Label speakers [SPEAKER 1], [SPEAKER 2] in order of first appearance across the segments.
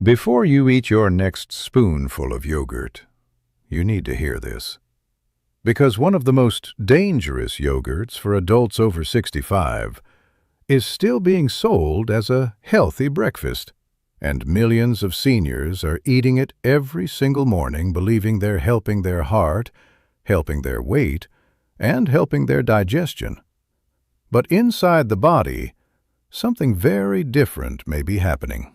[SPEAKER 1] Before you eat your next spoonful of yogurt, you need to hear this. Because one of the most dangerous yogurts for adults over 65 is still being sold as a healthy breakfast, and millions of seniors are eating it every single morning, believing they're helping their heart, helping their weight, and helping their digestion. But inside the body, something very different may be happening.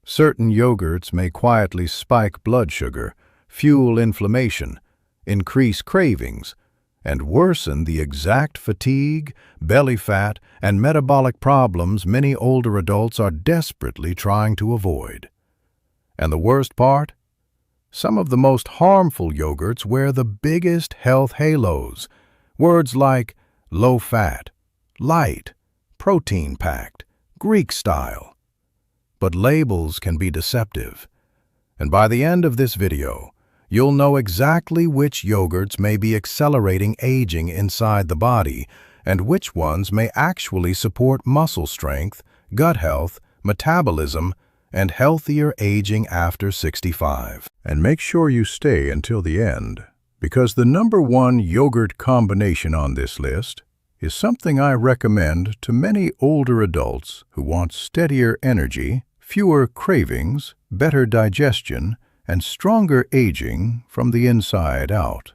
[SPEAKER 1] Certain yogurts may quietly spike blood sugar, fuel inflammation, increase cravings, and worsen the exact fatigue, belly fat, and metabolic problems many older adults are desperately trying to avoid. And the worst part? Some of the most harmful yogurts wear the biggest health halos. Words like low-fat, light, protein-packed, Greek-style. But labels can be deceptive. And by the end of this video, you'll know exactly which yogurts may be accelerating aging inside the body and which ones may actually support muscle strength, gut health, metabolism, and healthier aging after 65. And make sure you stay until the end, because the number one yogurt combination on this list is something I recommend to many older adults who want steadier energy, fewer cravings, better digestion, and stronger aging from the inside out.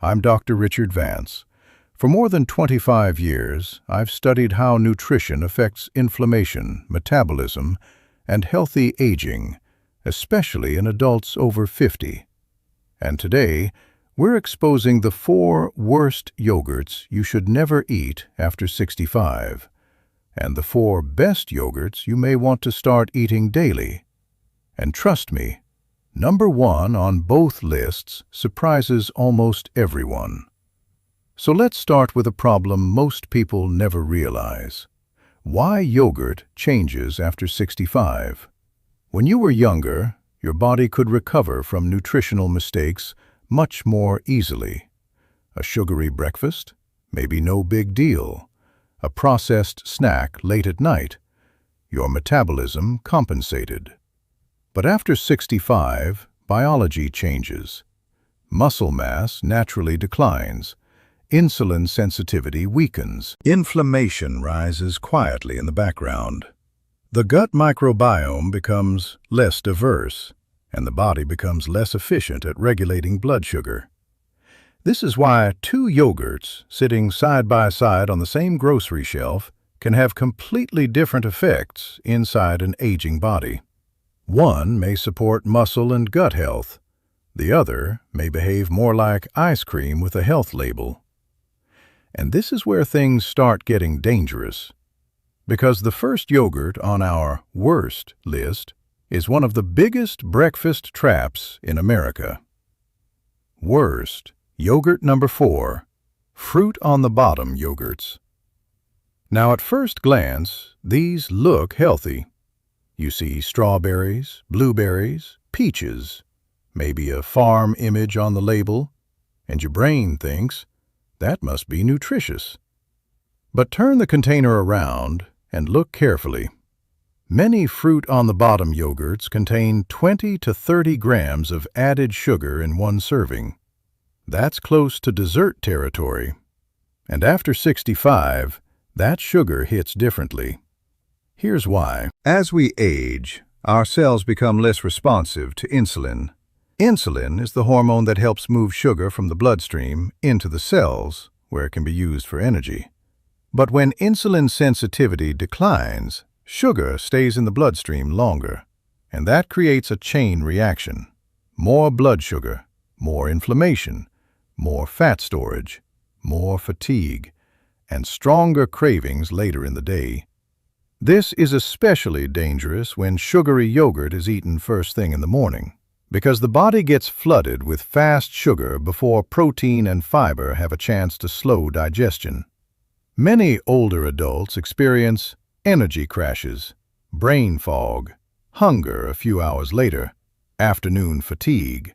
[SPEAKER 1] I'm Dr. Richard Vance. For more than 25 years, I've studied how nutrition affects inflammation, metabolism, and healthy aging, especially in adults over 50. And today, we're exposing the 4 worst yogurts you should never eat after 65, and the 4 best yogurts you may want to start eating daily. And trust me, number 1 on both lists surprises almost everyone. So let's start with a problem most people never realize. Why yogurt changes after 65. When you were younger, your body could recover from nutritional mistakes much more easily. A sugary breakfast? Maybe no big deal. A processed snack late at night. Your metabolism compensated. But after 65, biology changes. Muscle mass naturally declines. Insulin sensitivity weakens. Inflammation rises quietly in the background. The gut microbiome becomes less diverse, and the body becomes less efficient at regulating blood sugar. This is why 2 yogurts sitting side by side on the same grocery shelf can have completely different effects inside an aging body. One may support muscle and gut health. The other may behave more like ice cream with a health label. And this is where things start getting dangerous, because the first yogurt on our worst list is one of the biggest breakfast traps in America. Worst. Yogurt number 4, fruit-on-the-bottom yogurts. Now, at first glance, these look healthy. You see strawberries, blueberries, peaches, maybe a farm image on the label, and your brain thinks, that must be nutritious. But turn the container around and look carefully. Many fruit-on-the-bottom yogurts contain 20 to 30 grams of added sugar in one serving. That's close to dessert territory. And after 65, that sugar hits differently. Here's why. As we age, our cells become less responsive to insulin. Insulin is the hormone that helps move sugar from the bloodstream into the cells, where it can be used for energy. But when insulin sensitivity declines, sugar stays in the bloodstream longer, and that creates a chain reaction. More blood sugar, more inflammation, more fat storage, more fatigue, and stronger cravings later in the day. This is especially dangerous when sugary yogurt is eaten first thing in the morning, because the body gets flooded with fast sugar before protein and fiber have a chance to slow digestion. Many older adults experience energy crashes, brain fog, hunger a few hours later, afternoon fatigue,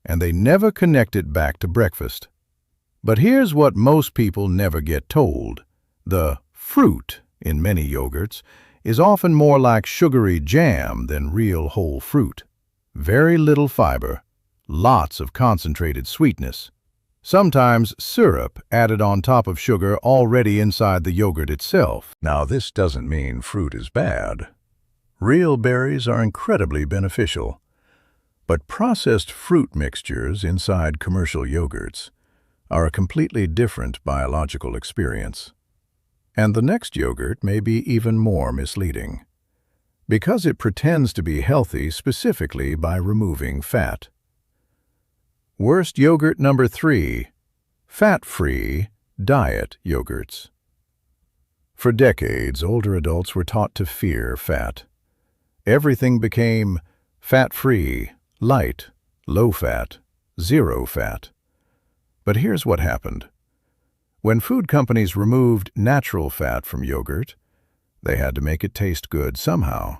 [SPEAKER 1] and they never connect it back to breakfast. But here's what most people never get told. The fruit in many yogurts is often more like sugary jam than real whole fruit. Very little fiber, lots of concentrated sweetness. Sometimes syrup added on top of sugar already inside the yogurt itself. Now, this doesn't mean fruit is bad. Real berries are incredibly beneficial. But processed fruit mixtures inside commercial yogurts are a completely different biological experience. And the next yogurt may be even more misleading, because it pretends to be healthy specifically by removing fat. Worst yogurt number 3, fat-free diet yogurts. For decades, older adults were taught to fear fat. Everything became fat-free, light, low-fat, zero fat. But here's what happened. When food companies removed natural fat from yogurt, they had to make it taste good somehow.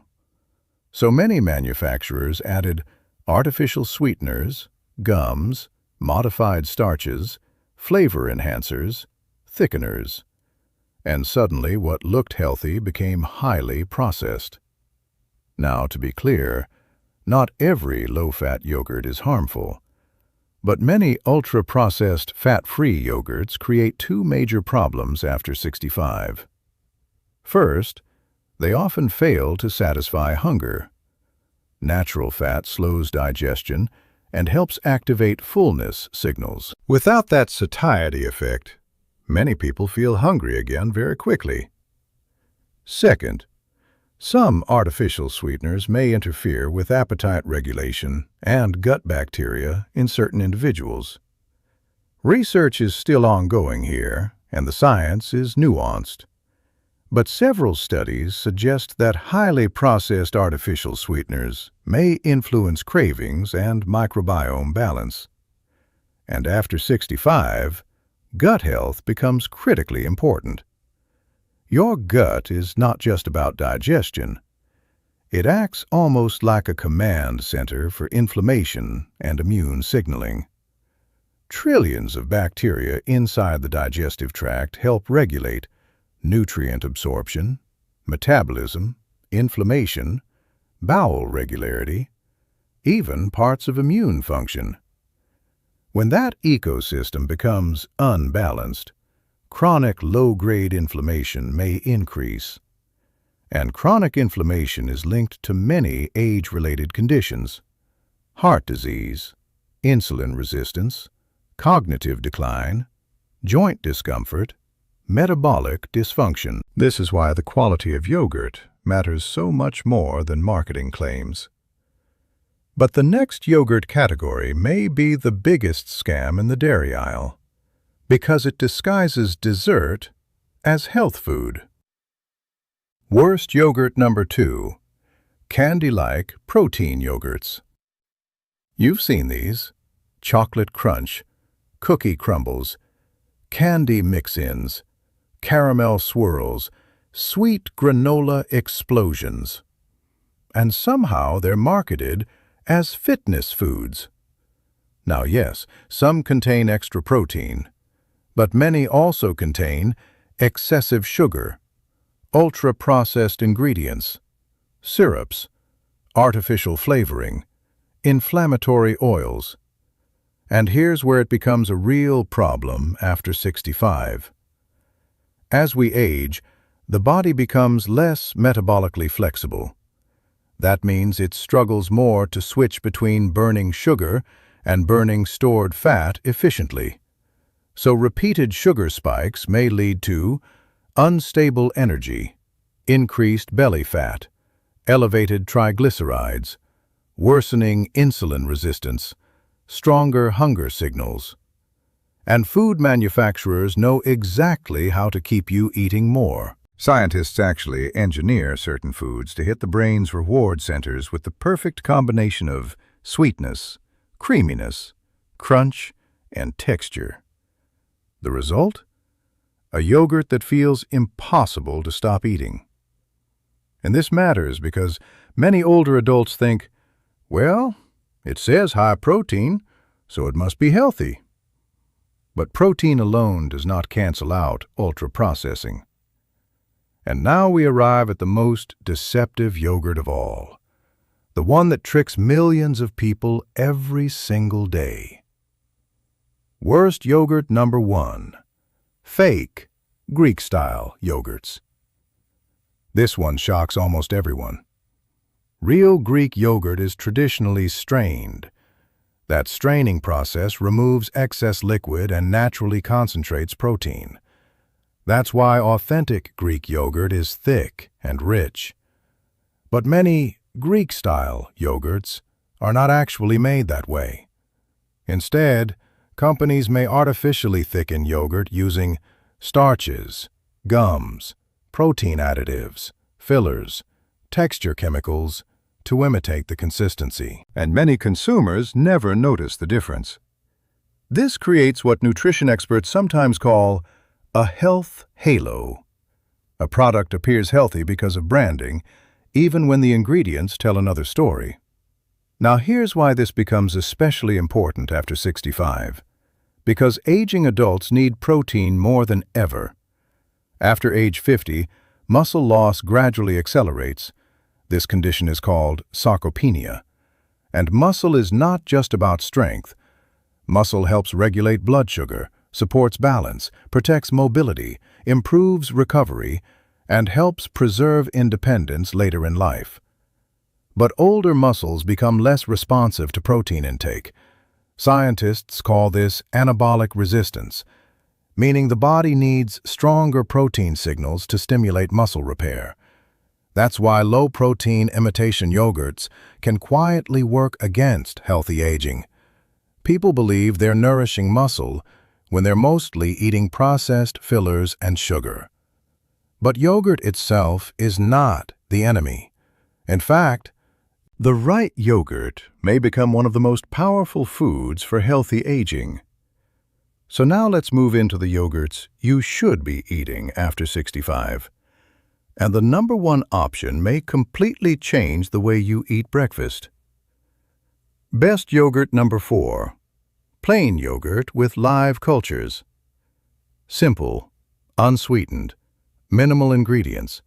[SPEAKER 1] So many manufacturers added artificial sweeteners, gums, modified starches, flavor enhancers, thickeners. And suddenly what looked healthy became highly processed. Now, to be clear, not every low-fat yogurt is harmful, but many ultra-processed fat-free yogurts create 2 major problems after 65. First, they often fail to satisfy hunger. Natural fat slows digestion and helps activate fullness signals. Without that satiety effect, many people feel hungry again very quickly. Second, some artificial sweeteners may interfere with appetite regulation and gut bacteria in certain individuals. Research is still ongoing here, and the science is nuanced. But several studies suggest that highly processed artificial sweeteners may influence cravings and microbiome balance. And after 65, gut health becomes critically important. Your gut is not just about digestion. It acts almost like a command center for inflammation and immune signaling. Trillions of bacteria inside the digestive tract help regulate nutrient absorption, metabolism, inflammation, bowel regularity, even parts of immune function. When that ecosystem becomes unbalanced, chronic low-grade inflammation may increase. And chronic inflammation is linked to many age-related conditions: heart disease, insulin resistance, cognitive decline, joint discomfort, metabolic dysfunction. This is why the quality of yogurt matters so much more than marketing claims. But the next yogurt category may be the biggest scam in the dairy aisle, because it disguises dessert as health food. Worst yogurt number 2, candy-like protein yogurts. You've seen these: chocolate crunch, cookie crumbles, candy mix-ins, caramel swirls, sweet granola explosions. And somehow they're marketed as fitness foods. Now yes, some contain extra protein, but many also contain excessive sugar, ultra-processed ingredients, syrups, artificial flavoring, inflammatory oils. And here's where it becomes a real problem after 65. As we age, the body becomes less metabolically flexible. That means it struggles more to switch between burning sugar and burning stored fat efficiently. So repeated sugar spikes may lead to unstable energy, increased belly fat, elevated triglycerides, worsening insulin resistance, stronger hunger signals. And food manufacturers know exactly how to keep you eating more. Scientists actually engineer certain foods to hit the brain's reward centers with the perfect combination of sweetness, creaminess, crunch, and texture. The result? A yogurt that feels impossible to stop eating. And this matters because many older adults think, well, it says high protein, so it must be healthy. But protein alone does not cancel out ultra-processing. And now we arrive at the most deceptive yogurt of all, the one that tricks millions of people every single day. Worst yogurt number 1. Fake Greek-style yogurts. This one shocks almost everyone. Real Greek yogurt is traditionally strained. That straining process removes excess liquid and naturally concentrates protein. That's why authentic Greek yogurt is thick and rich. But many Greek-style yogurts are not actually made that way. Instead, companies may artificially thicken yogurt using starches, gums, protein additives, fillers, texture chemicals to imitate the consistency. And many consumers never notice the difference. This creates what nutrition experts sometimes call a health halo. A product appears healthy because of branding, even when the ingredients tell another story. Now here's why this becomes especially important after 65. Because aging adults need protein more than ever. After age 50, muscle loss gradually accelerates. This condition is called sarcopenia. And muscle is not just about strength. Muscle helps regulate blood sugar, supports balance, protects mobility, improves recovery, and helps preserve independence later in life. But older muscles become less responsive to protein intake. Scientists call this anabolic resistance, meaning the body needs stronger protein signals to stimulate muscle repair. That's why low-protein imitation yogurts can quietly work against healthy aging. People believe they're nourishing muscle when they're mostly eating processed fillers and sugar. But yogurt itself is not the enemy. In fact, the right yogurt may become one of the most powerful foods for healthy aging. So now let's move into the yogurts you should be eating after 65. And the number 1 option may completely change the way you eat breakfast. Best yogurt number 4. Plain yogurt with live cultures. Simple, unsweetened, minimal ingredients.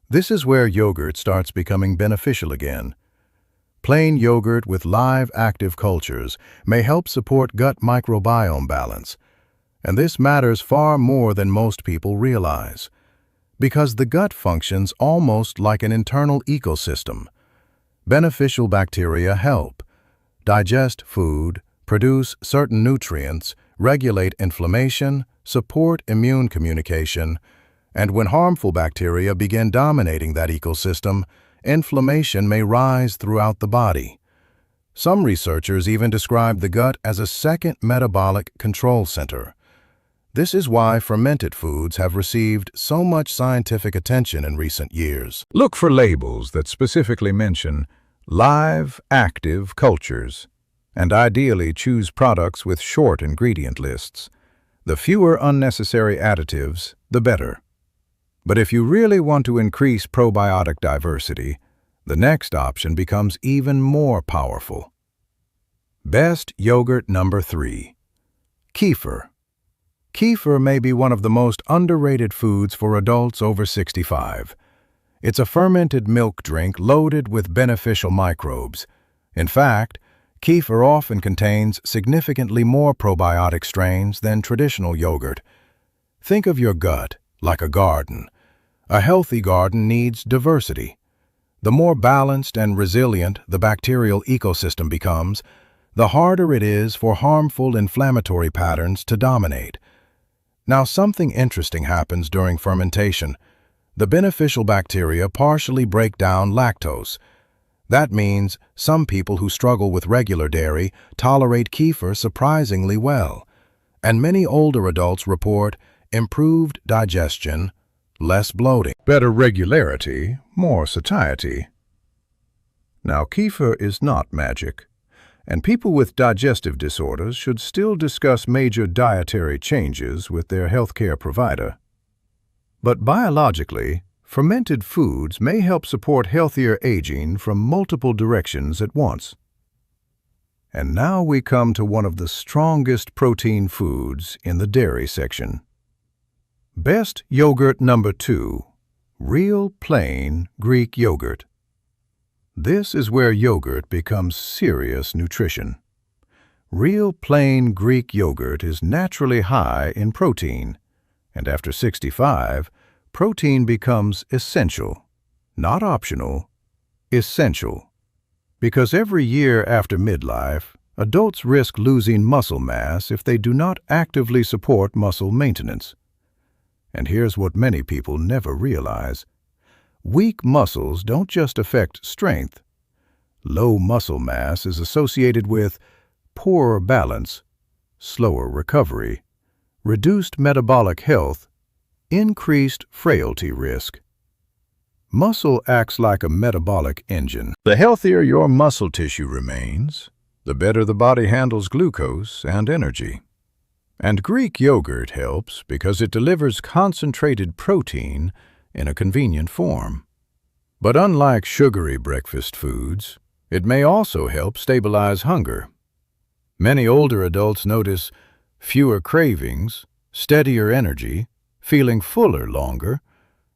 [SPEAKER 1] This is where yogurt starts becoming beneficial again. Plain yogurt with live active cultures may help support gut microbiome balance. And this matters far more than most people realize, because the gut functions almost like an internal ecosystem. Beneficial bacteria help digest food, produce certain nutrients, regulate inflammation, support immune communication, and when harmful bacteria begin dominating that ecosystem, inflammation may rise throughout the body. Some researchers even describe the gut as a second metabolic control center. This is why fermented foods have received so much scientific attention in recent years. Look for labels that specifically mention live, active cultures, and ideally choose products with short ingredient lists. The fewer unnecessary additives, the better. But if you really want to increase probiotic diversity, the next option becomes even more powerful. Best yogurt number 3. Kefir. Kefir may be one of the most underrated foods for adults over 65. It's a fermented milk drink loaded with beneficial microbes. In fact, kefir often contains significantly more probiotic strains than traditional yogurt. Think of your gut like a garden. A healthy garden needs diversity. The more balanced and resilient the bacterial ecosystem becomes, the harder it is for harmful inflammatory patterns to dominate. Now, something interesting happens during fermentation. The beneficial bacteria partially break down lactose. That means some people who struggle with regular dairy tolerate kefir surprisingly well. And many older adults report improved digestion, less bloating, better regularity, more satiety. Now, kefir is not magic, and people with digestive disorders should still discuss major dietary changes with their healthcare provider. But biologically, fermented foods may help support healthier aging from multiple directions at once. And now we come to one of the strongest protein foods in the dairy section. Best yogurt number 2. real plain Greek yogurt. This is where yogurt becomes serious nutrition. Real plain Greek yogurt is naturally high in protein, and after 65, protein becomes essential, not optional, essential. Because every year after midlife, adults risk losing muscle mass if they do not actively support muscle maintenance. And here's what many people never realize. Weak muscles don't just affect strength. Low muscle mass is associated with poorer balance, slower recovery, reduced metabolic health, increased frailty risk. Muscle acts like a metabolic engine. The healthier your muscle tissue remains, the better the body handles glucose and energy. And Greek yogurt helps because it delivers concentrated protein in a convenient form. But unlike sugary breakfast foods, it may also help stabilize hunger. Many older adults notice fewer cravings, steadier energy, feeling fuller longer,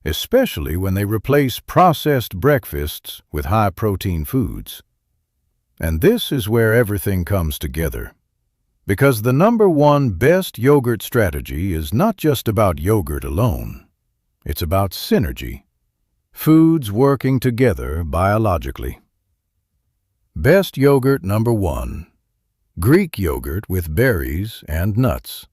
[SPEAKER 1] especially when they replace processed breakfasts with high-protein foods. And this is where everything comes together. Because the #1 best yogurt strategy is not just about yogurt alone. It's about synergy. Foods working together biologically. Best yogurt #1. Greek yogurt with berries and nuts.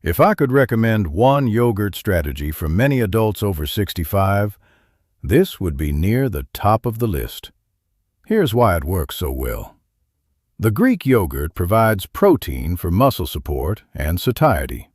[SPEAKER 1] If I could recommend one yogurt strategy for many adults over 65, this would be near the top of the list. Here's why it works so well. The Greek yogurt provides protein for muscle support and satiety.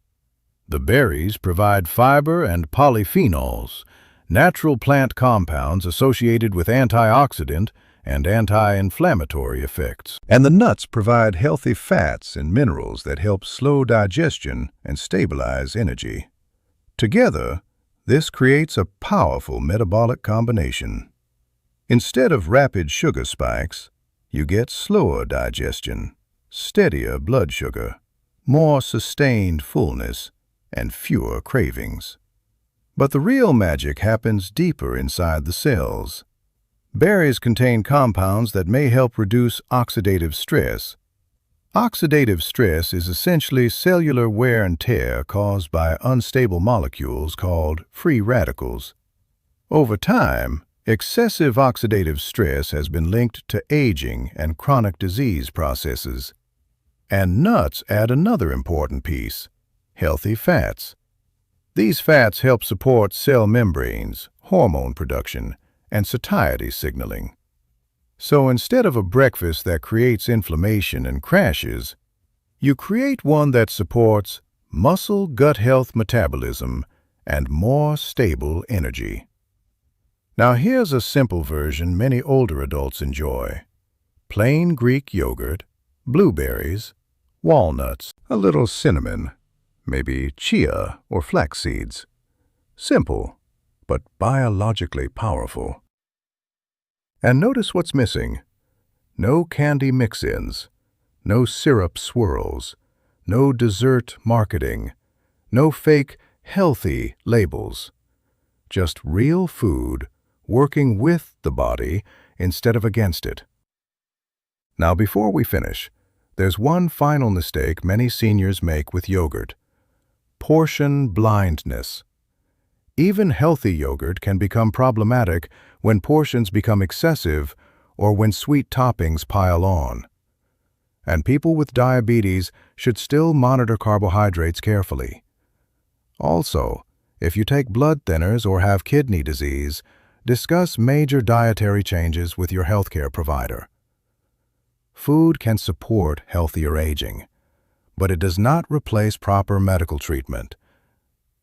[SPEAKER 1] The berries provide fiber and polyphenols, natural plant compounds associated with antioxidant and anti-inflammatory effects. And the nuts provide healthy fats and minerals that help slow digestion and stabilize energy. Together, this creates a powerful metabolic combination. Instead of rapid sugar spikes, you get slower digestion, steadier blood sugar, more sustained fullness, and fewer cravings. But the real magic happens deeper inside the cells. Berries contain compounds that may help reduce oxidative stress. Oxidative stress is essentially cellular wear and tear caused by unstable molecules called free radicals. Over time, excessive oxidative stress has been linked to aging and chronic disease processes. And nuts add another important piece: healthy fats. These fats help support cell membranes, hormone production, and satiety signaling. So instead of a breakfast that creates inflammation and crashes, you create one that supports muscle gut health metabolism and more stable energy. Now here's a simple version many older adults enjoy. Plain Greek yogurt, blueberries, walnuts, a little cinnamon, maybe chia or flax seeds. Simple, but biologically powerful. And notice what's missing. No candy mix-ins, no syrup swirls, no dessert marketing, no fake healthy labels. Just real food working with the body instead of against it. Now before we finish, there's one final mistake many seniors make with yogurt: portion blindness. Even healthy yogurt can become problematic when portions become excessive or when sweet toppings pile on. And people with diabetes should still monitor carbohydrates carefully. Also, if you take blood thinners or have kidney disease, discuss major dietary changes with your healthcare provider. Food can support healthier aging, but it does not replace proper medical treatment.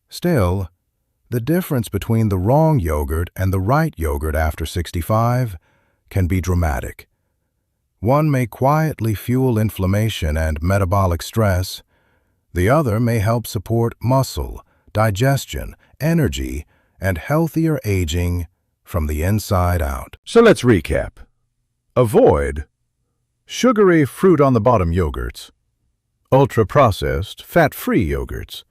[SPEAKER 1] Still, the difference between the wrong yogurt and the right yogurt after 65 can be dramatic. One may quietly fuel inflammation and metabolic stress. The other may help support muscle, digestion, energy, and healthier aging from the inside out. So let's recap. Avoid sugary fruit-on-the-bottom yogurts, ultra-processed, fat-free yogurts,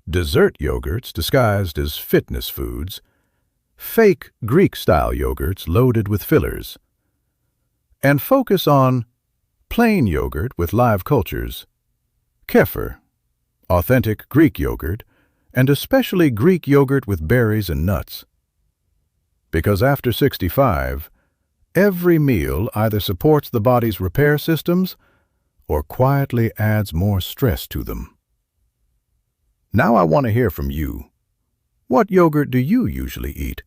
[SPEAKER 1] dessert yogurts disguised as fitness foods, fake Greek-style yogurts loaded with fillers, and focus on plain yogurt with live cultures, kefir, authentic Greek yogurt, and especially Greek yogurt with berries and nuts. Because after 65, every meal either supports the body's repair systems or quietly adds more stress to them. Now I want to hear from you. What yogurt do you usually eat?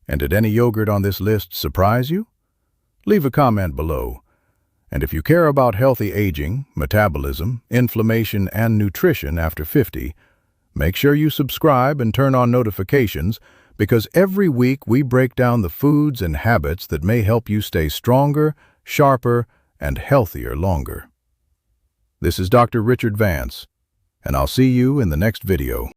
[SPEAKER 1] And did any yogurt on this list surprise you? Leave a comment below. And if you care about healthy aging, metabolism, inflammation, and nutrition after 50, make sure you subscribe and turn on notifications, because every week we break down the foods and habits that may help you stay stronger, sharper, and healthier longer. This is Dr. Richard Vance, and I'll see you in the next video.